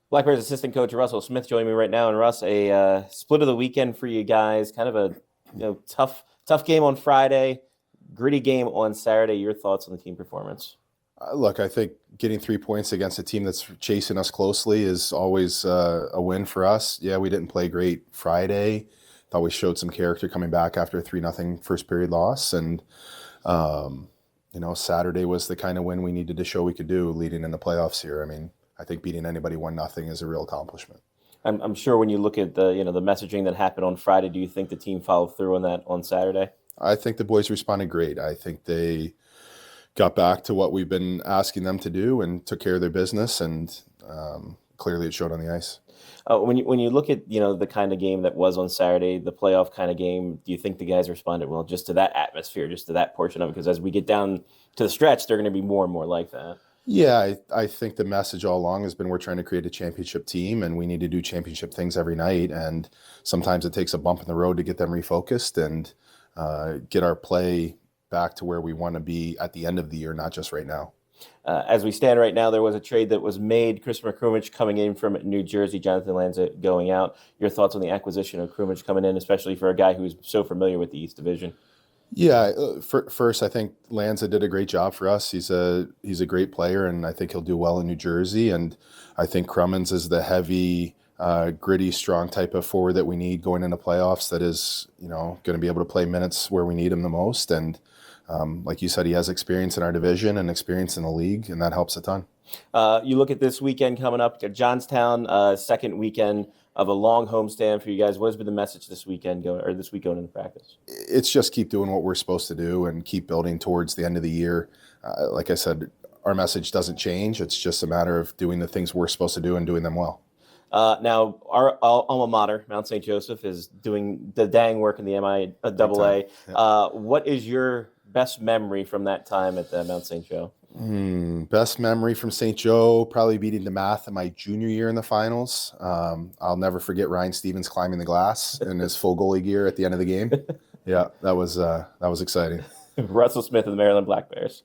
Black Bears assistant coach Russell Smith joining me right now. And Russ, a split of the weekend for you guys. Kind of a tough game on Friday, gritty game on Saturday. Your thoughts on the team performance? Look, I think getting 3 points against a team that's chasing us closely is always a win for us. Yeah, we didn't play great Friday. Thought we showed some character coming back after a 3-0 first period loss. And, Saturday was the kind of win we needed to show we could do leading in the playoffs here. I mean, I think beating anybody 1-0 is a real accomplishment. I'm sure when you look at the messaging that happened on Friday, do you think the team followed through on that on Saturday? I think the boys responded great. I think they got back to what we've been asking them to do and took care of their business, and clearly it showed on the ice. When you look at the kind of game that was on Saturday, the playoff kind of game, do you think the guys responded well just to that atmosphere, just to that portion of it? Because as we get down to the stretch, they're going to be more and more like that. Yeah, I think the message all along has been we're trying to create a championship team and we need to do championship things every night. And sometimes it takes a bump in the road to get them refocused and get our play back to where we want to be at the end of the year, not just right now. As we stand right now, there was a trade that was made. Christopher Krumich coming in from New Jersey, Jonathan Lanza going out. Your thoughts on the acquisition of Krumich coming in, especially for a guy who's so familiar with the East Division? Yeah, first, I think Lanza did a great job for us. He's a great player, and I think he'll do well in New Jersey. And I think Crummins is the heavy, gritty, strong type of forward that we need going into playoffs. That is, going to be able to play minutes where we need him the most. And like you said, he has experience in our division and experience in the league, and that helps a ton. You look at this weekend coming up, Johnstown, second weekend of a long homestand for you guys. What has been the message this weekend this week going into practice? It's just keep doing what we're supposed to do and keep building towards the end of the year. Like I said, our message doesn't change. It's just a matter of doing the things we're supposed to do and doing them well. Now, our alma mater, Mount St. Joseph, is doing the dang work in the MIAA. Yeah. What is your best memory from that time at the Mount St. Joe? Best memory from St. Joe, probably beating DeMath in my junior year in the finals. I'll never forget Ryan Stevens climbing the glass in his full goalie gear at the end of the game. Yeah, that was exciting. Russell Smith of the Maryland Black Bears.